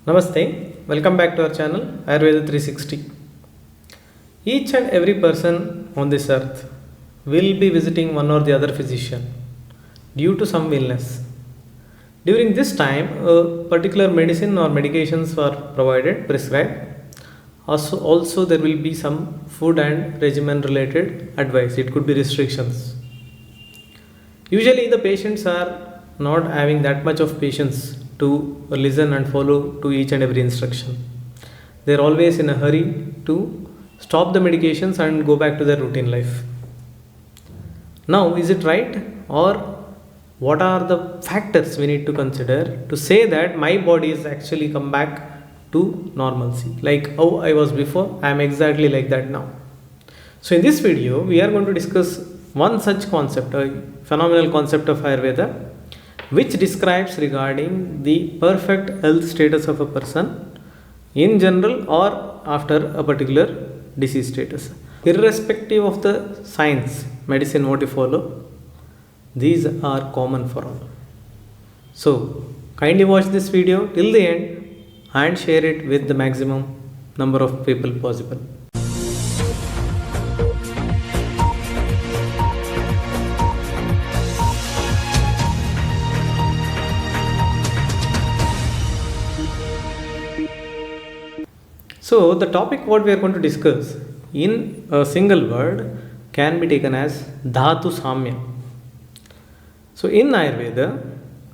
Namaste, welcome back to our channel Ayurveda 360. Each and every person on this earth will be visiting one or the other physician due to some illness. During this time, a particular medicine or medications are provided, prescribed. Also, there will be some food and regimen related advice. It could be restrictions. Usually, the patients are not having that much of patience to listen and follow to each and every instruction. They are always in a hurry to stop the medications and go back to their routine life. Now, is it right, or what are the factors we need to consider to say that my body is actually come back to normalcy? Like how I was before, I am exactly like that now. So, in this video, we are going to discuss one such concept, a phenomenal concept of Ayurveda, which describes regarding the perfect health status of a person in general or after a particular disease status. Irrespective of the science, medicine, what you follow, these are common for all. So, kindly watch this video till the end and share it with the maximum number of people possible. So, the topic what we are going to discuss in a single word can be taken as Dhatu Samya. So, in Ayurveda,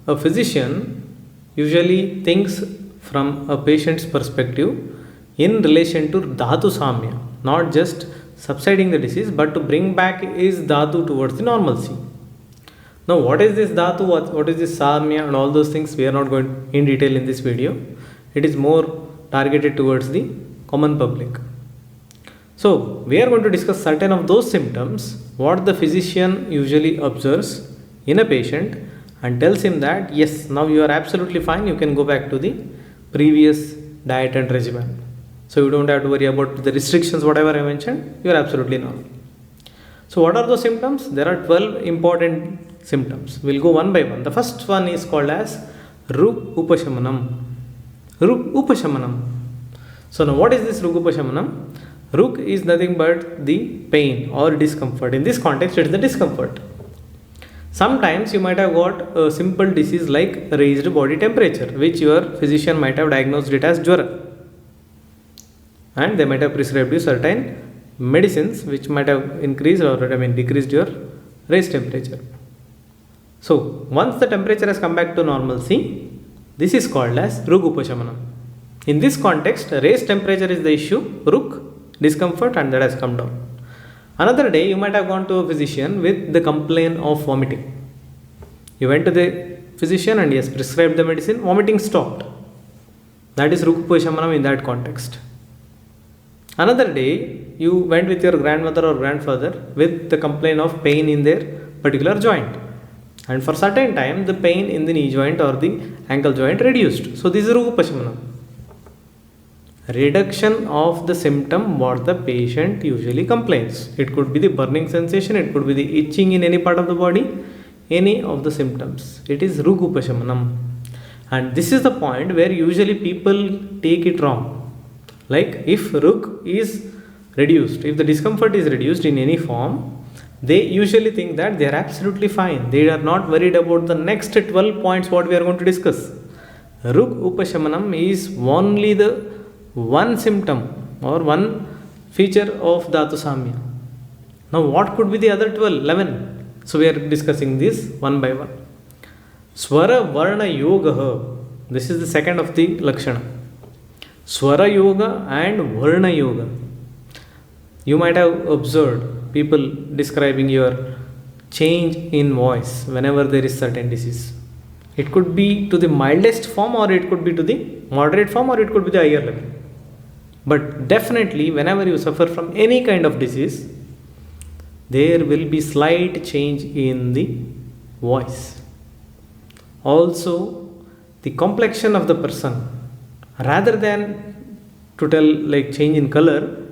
a physician usually thinks from a patient's perspective in relation to Dhatu Samya, not just subsiding the disease but to bring back his Dhatu towards the normalcy. Now, what is this Dhatu, what is this Samya, and all those things we are not going in detail in this video. It is more targeted towards the common public. So, we are going to discuss certain of those symptoms what the physician usually observes in a patient and tells him that yes, now you are absolutely fine, you can go back to the previous diet and regimen. So, you don't have to worry about the restrictions, whatever I mentioned, you are absolutely normal. So, what are those symptoms? There are 12 important symptoms. We will go one by one. The first one is called as Rug Upashamanam. Rug Upashamanam. So now what is this Rug Upashamanam? Rug is nothing but the pain or discomfort. In this context, it is the discomfort. Sometimes you might have got a simple disease like raised body temperature, which your physician might have diagnosed it as Jwara. And they might have prescribed you certain medicines which might have increased or decreased your raised temperature. So once the temperature has come back to normalcy, this is called as Rug Upashamanam. In this context, raised temperature is the issue, Rug, discomfort, and that has come down. Another day, you might have gone to a physician with the complaint of vomiting. You went to the physician and yes, prescribed the medicine, vomiting stopped. That is Rug Upashamanam in that context. Another day, you went with your grandmother or grandfather with the complaint of pain in their particular joint. And for certain time, the pain in the knee joint or the ankle joint reduced. So, this is Rug Upashamanam. Reduction of the symptom what the patient usually complains. It could be the burning sensation, it could be the itching in any part of the body, any of the symptoms. It is Rug Upashamanam. And this is the point where usually people take it wrong. Like if Rug is reduced, if the discomfort is reduced in any form, they usually think that they are absolutely fine. They are not worried about the next 12 points what we are going to discuss. Rug Upashamanam is only the one symptom or one feature of Dhatu Samya. Now what could be the other 11? So we are discussing this one by one. Swara Varna Yoga. This is the second of the Lakshana. Swara Yoga and Varna Yoga. You might have observed people describing your change in voice whenever there is certain disease. It could be to the mildest form, or it could be to the moderate form, or it could be the higher level. But definitely whenever you suffer from any kind of disease, there will be slight change in the voice. Also, the complexion of the person, rather than to tell like change in color,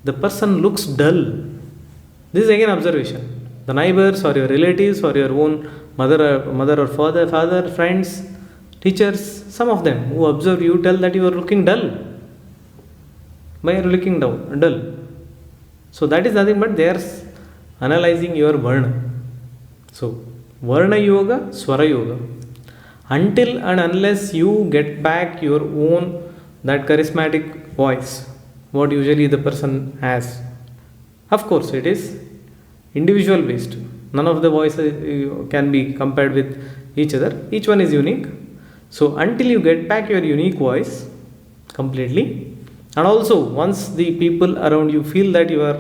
the person looks dull. This is again observation. The neighbors or your relatives or your own mother or father, friends, Teachers, some of them who observe you, tell that you are looking dull. Why are you looking dull? So that is nothing but they are analyzing your Varna. So Varna Yoga, Swara Yoga. Until and unless you get back your own, that charismatic voice, what usually the person has. Of course, it is individual based. None of the voices can be compared with each other. Each one is unique. So until you get back your unique voice completely, and also once the people around you feel that you are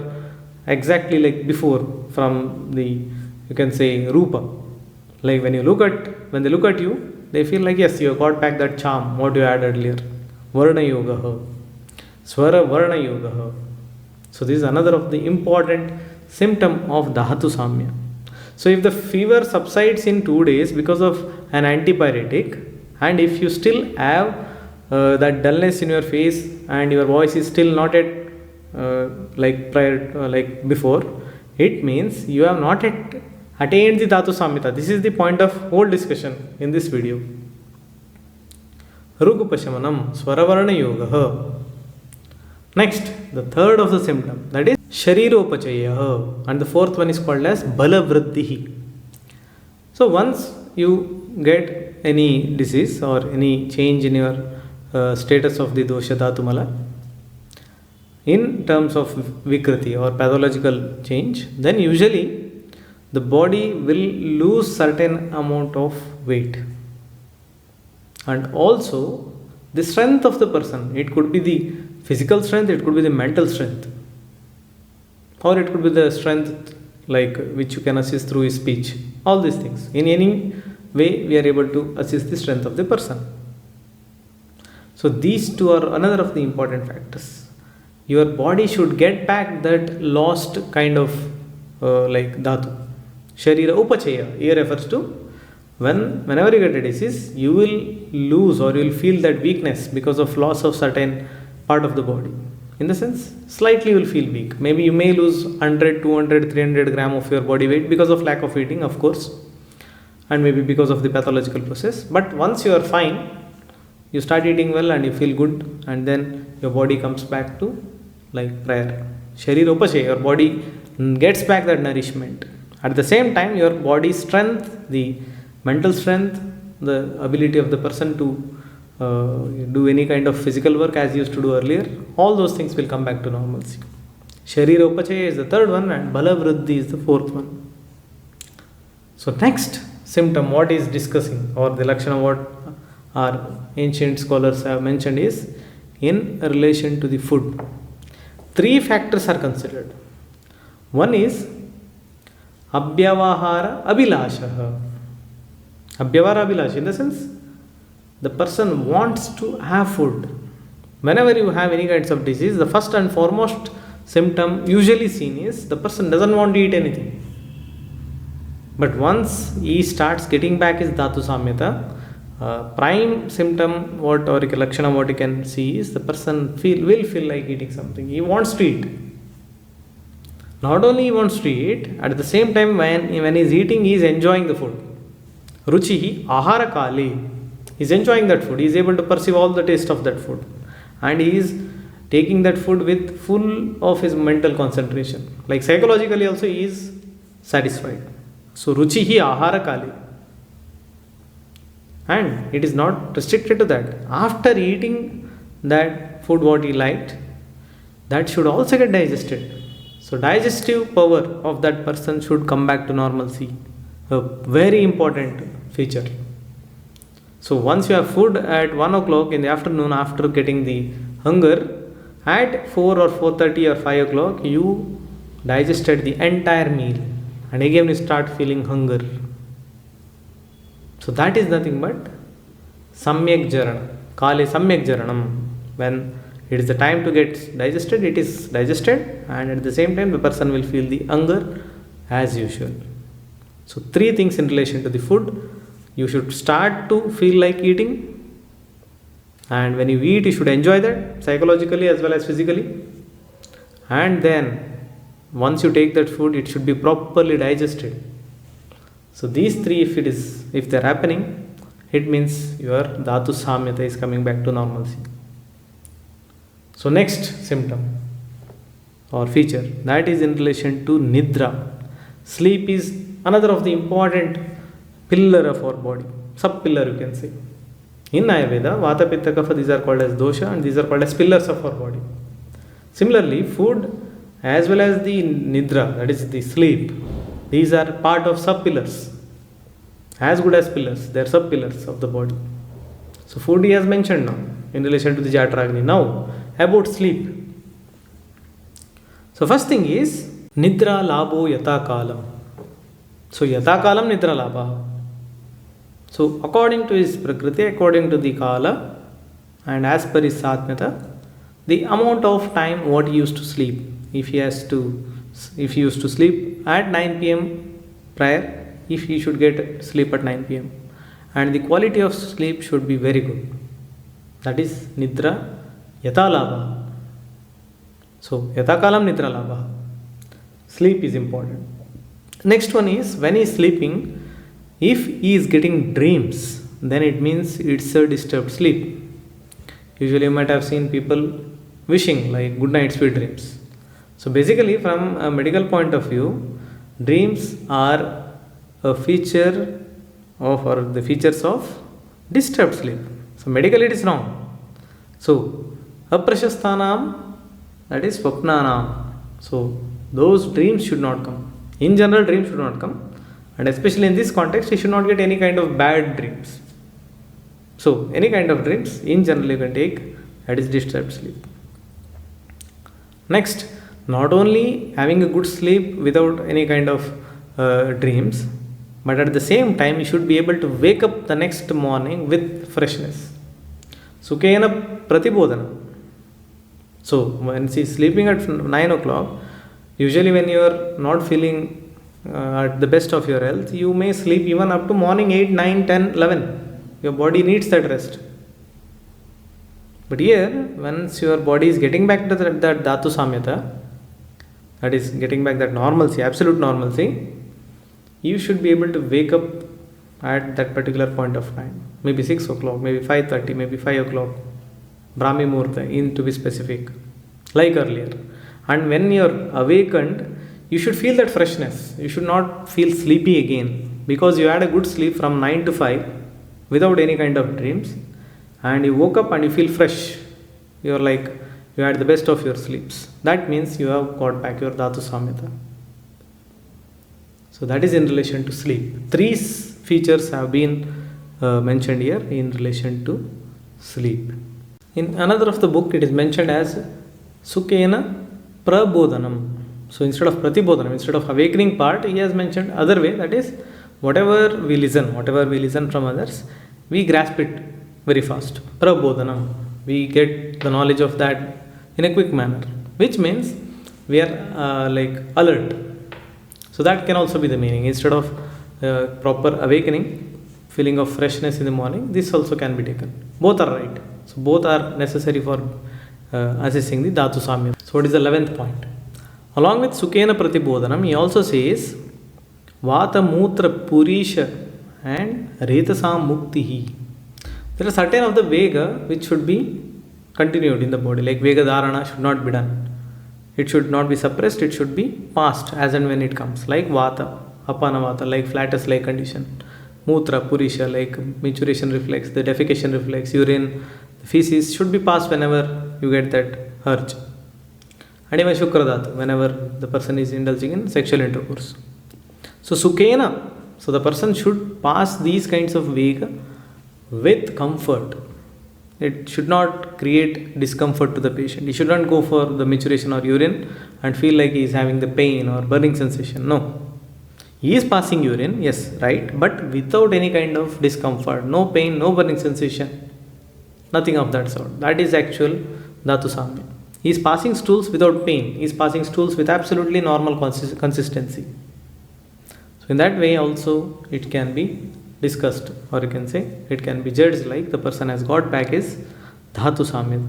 exactly like before from the, you can say, Rupa. Like when they look at you, they feel like yes, you have got back that charm what you had earlier. Varna Yoga, Swara Varna Yoga. So this is another of the important symptom of Dhatu Samya. So if the fever subsides in 2 days because of an antipyretic, and if you still have that dullness in your face and your voice is still not at like prior like before, it means you have not yet attained the Dhatu Samyata. This is the point of whole discussion in this video. Rugupashamanam, Swaravarna Yoga. Next, the third of the symptom, that is Shariropachaya, and the fourth one is called as Balavriddhi. So once you get any disease or any change in your status of the dosha dhatumala in terms of vikriti or pathological change, then usually the body will lose certain amount of weight, and also the strength of the person. It could be the physical strength, it could be the mental strength, or it could be the strength like which you can assist through his speech. All these things, in any way we are able to assist the strength of the person. So these two are another of the important factors. Your body should get back that lost kind of like dhatu. Sharira upachaya, here refers to whenever you get a disease, you will lose or you will feel that weakness because of loss of certain part of the body. In the sense, slightly you will feel weak. Maybe you may lose 100, 200, 300 gram of your body weight because of lack of eating, of course, and maybe because of the pathological process. But once you are fine, you start eating well and you feel good, and then your body comes back to like prior. Sharirupachaya, your body gets back that nourishment. At the same time, your body strength, the mental strength, the ability of the person to do any kind of physical work as used to do earlier, all those things will come back to normalcy. Sharirupachaya is the third one, and Balavriddhi is the fourth one. So next symptom what is discussing, or the lakshana what our ancient scholars have mentioned, is in relation to the food. 3 factors are considered. One is Abhyavahara Abhilasha. Abhyavahara Abhilasha, in the sense the person wants to have food. Whenever you have any kinds of disease, the first and foremost symptom usually seen is the person doesn't want to eat anything. But once he starts getting back his Dhatu Samyata, prime symptom what or lakshana what you can see is the person will feel like eating something. He wants to eat. Not only he wants to eat, at the same time when he is eating, he is enjoying the food. Ruchihi ahara kali. He is enjoying that food. He is able to perceive all the taste of that food. And he is taking that food with full of his mental concentration. Like psychologically also he is satisfied. So ruchihi ahara kali. And it is not restricted to that. After eating that food what he liked, that should also get digested. So digestive power of that person should come back to normalcy. A very important feature. So once you have food at 1 o'clock in the afternoon after getting the hunger, at 4 or 4:30 or 5 o'clock you digested the entire meal, and again you start feeling hunger. So that is nothing but Samyak Jarana. Kale Samyak Jaranam. When it is the time to get digested, it is digested, and at the same time the person will feel the hunger as usual. So 3 things in relation to the food. You should start to feel like eating, and when you eat you should enjoy that psychologically as well as physically, and then once you take that food it should be properly digested. So these 3 if they are happening, it means your dhatu samyata is coming back to normalcy. So next symptom or feature, that is in relation to nidra. Sleep is another of the important pillar of our body, sub pillar you can say. In Ayurveda, vata pitta kapha, these are called as dosha and these are called as pillars of our body. Similarly, food as well as the nidra, that is the sleep, these are part of sub pillars. As good as pillars, they are sub pillars of the body. So food he has mentioned now in relation to the Jatragni. Now about sleep. So first thing is nidra labho yata kalam. So yata kalam nidra labha. So according to his prakriti, according to the kala and as per his satmata, the amount of time what he used to sleep, if he used to sleep at 9 p.m. prior, if he should get sleep at 9 p.m. and the quality of sleep should be very good, that is nidra yata labha. So yata kalam nidra labha, sleep is important. Next one is when he is sleeping, if he is getting dreams, then it means it's a disturbed sleep. Usually you might have seen people wishing like good night sweet dreams. So basically from a medical point of view, dreams are a feature of or the features of disturbed sleep. So medically it is wrong. So aprashasthanam, that is swapnanam. So those dreams should not come. In general, dreams should not come, and especially in this context, you should not get any kind of bad dreams. So any kind of dreams in general you can take, that is disturbed sleep. Next, not only having a good sleep without any kind of dreams, but at the same time you should be able to wake up the next morning with freshness. Sukhena pratibodhana. So when she is sleeping at 9 o'clock, usually when you are not feeling at the best of your health, you may sleep even up to morning 8, 9, 10, 11. Your body needs that rest. But here, once your body is getting back to that dhatu samyata, that is getting back that normalcy, absolute normalcy, you should be able to wake up at that particular point of time. Maybe 6 o'clock, maybe 5:30, maybe 5 o'clock. Brahmi Muhurta, in to be specific, like earlier. And when you are awakened, you should feel that freshness. You should not feel sleepy again because you had a good sleep from 9 to 5 without any kind of dreams, and you woke up and you feel fresh. You are like you had the best of your sleeps. That means you have got back your dhatu samyata. So that is in relation to sleep. 3 features have been mentioned here in relation to sleep. In another of the book, it is mentioned as sukhena prabodhanam. So instead of pratibodhanam, instead of awakening part, he has mentioned other way, that is whatever we listen from others, we grasp it very fast. Prabodhanam, we get the knowledge of that in a quick manner, which means we are like alert. So that can also be the meaning. Instead of proper awakening, feeling of freshness in the morning, this also can be taken. Both are right. So both are necessary for assessing the dhatu samyata. So what is the 11th point? Along with sukhena pratibodhanam, he also says vata mutra purisha and retasam muktihi. There are certain of the vega which should be continued in the body, like vega dharana should not be done. It should not be suppressed, it should be passed as and when it comes, like vata, apana vata, like flatus like condition. Mutra purisha, like maturation reflex, the defecation reflex, urine, the feces should be passed whenever you get that urge. And even shukradhatu, whenever the person is indulging in sexual intercourse. So sukhena, so the person should pass these kinds of vega with comfort. It should not create discomfort to the patient. He should not go for the maturation or urine and feel like he is having the pain or burning sensation. No. He is passing urine, yes, right, but without any kind of discomfort, no pain, no burning sensation, nothing of that sort. That is actual dhatu samya. He is passing stools without pain. He is passing stools with absolutely normal consistency. So in that way also it can be discussed, or you can say it can be judged like the person has got back his dhatu samya.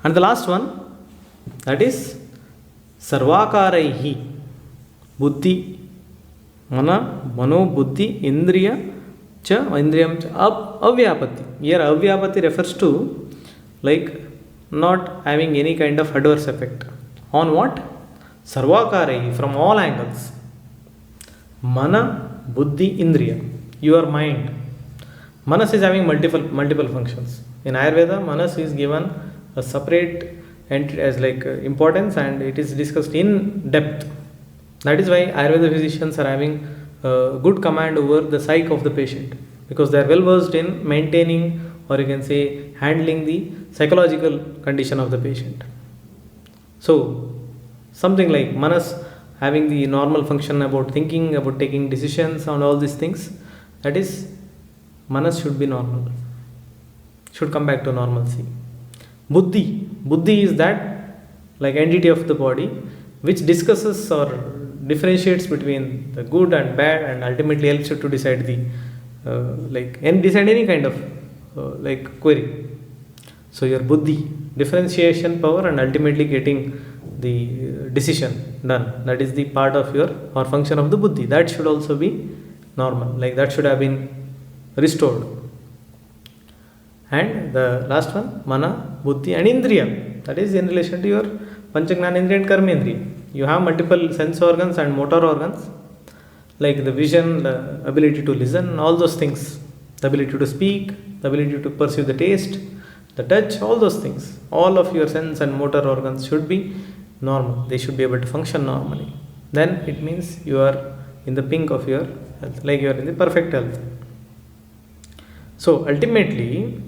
And the last one, that is sarvakaraihi buddhi, mana, mano, buddhi, indriya, cha indriyam cha avyapati. Here avyapati refers to like not having any kind of adverse effect on what? Sarvakare, from all angles. Mana, buddhi, indriya, your mind. Manas is having multiple functions. In Ayurveda, manas is given a separate entity as like importance, and it is discussed in depth. That is why Ayurveda physicians are having good command over the psyche of the patient, because they are well versed in maintaining, or you can say handling the psychological condition of the patient. So something like manas having the normal function about thinking, about taking decisions and all these things, that is manas should be normal, should come back to normalcy. Buddhi is that like entity of the body which discusses or differentiates between the good and bad, and ultimately helps you to decide the decide any kind of like query. So your buddhi, differentiation power, and ultimately getting the decision done, that is the part of your or function of the buddhi. That should also be normal, like that should have been restored. And the last one, mana, buddhi and indriya, that is in relation to your panchagnanendriya and karmendriya. You have multiple sense organs and motor organs, like the vision, the ability to listen, all those things, the ability to speak, the ability to perceive the taste, the touch, all those things. All of your sense and motor organs should be normal. They should be able to function normally. Then it means you are in the pink of your health, like you are in the perfect health. So ultimately,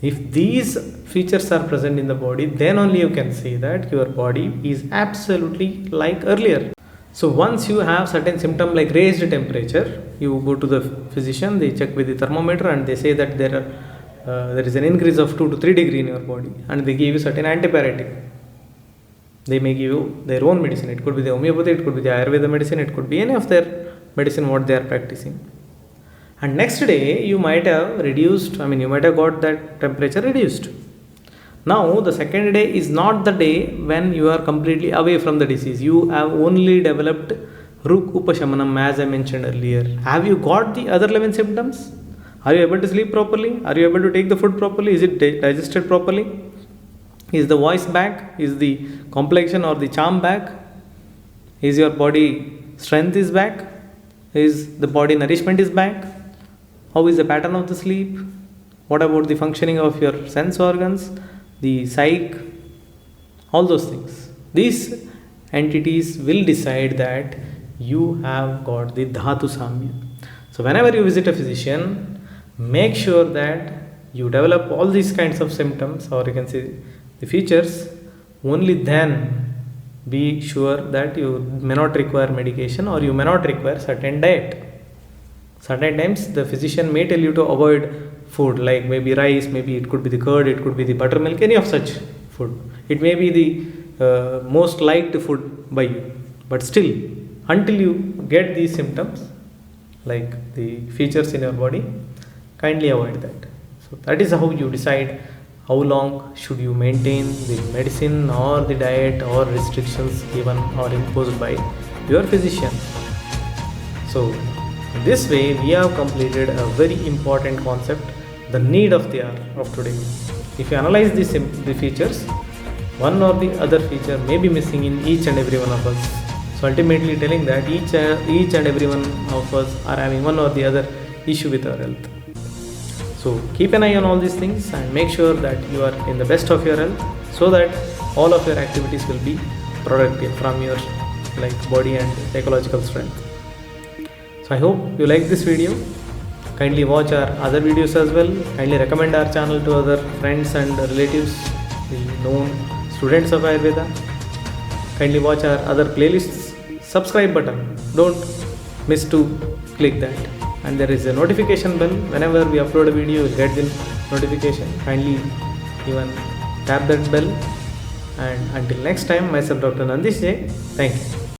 if these features are present in the body, then only you can say that your body is absolutely like earlier. So once you have certain symptom like raised temperature, you go to the physician, they check with the thermometer, and they say that there is an increase of 2 to 3 degree in your body, and they give you certain antibiotic. They may give you their own medicine. It could be the homeopathy, it could be the Ayurveda medicine, it could be any of their medicine what they are practicing. And next day you might have you might have got that temperature reduced. Now the second day is not the day when you are completely away from the disease. You have only developed Ruk Upashamanam, as I mentioned earlier. Have you got the other 11 symptoms? Are you able to sleep properly? Are you able to take the food properly? Is it digested properly? Is the voice back? Is the complexion or the charm back? Is your body strength is back? Is the body nourishment is back? How is the pattern of the sleep? What about the functioning of your sense organs, the psyche, all those things? These entities will decide that you have got the Dhatu Samya. So whenever you visit a physician, make sure that you develop all these kinds of symptoms, or you can say the features. Only then be sure that you may not require medication, or you may not require certain diet. Certain times the physician may tell you to avoid food, like maybe rice, maybe it could be the curd, it could be the buttermilk, any of such food. It may be the most liked food by you, but still, until you get these symptoms, like the features in your body, kindly avoid that. So that is how you decide how long should you maintain the medicine or the diet or restrictions given or imposed by your physician. So in this way, we have completed a very important concept, the need of the hour of today. If you analyze the features, one or the other feature may be missing in each and every one of us. So ultimately telling that each and every one of us are having one or the other issue with our health. So keep an eye on all these things and make sure that you are in the best of your health, so that all of your activities will be productive from your body and psychological strength. So I hope you like this video. Kindly watch our other videos as well. Kindly recommend our channel to other friends and relatives, the known students of Ayurveda. Kindly watch our other playlists. Subscribe button, don't miss to click that. And there is a notification bell. Whenever we upload a video, you will get the notification. Kindly even tap that bell. And until next time, myself Dr. Nandish J. Thank you.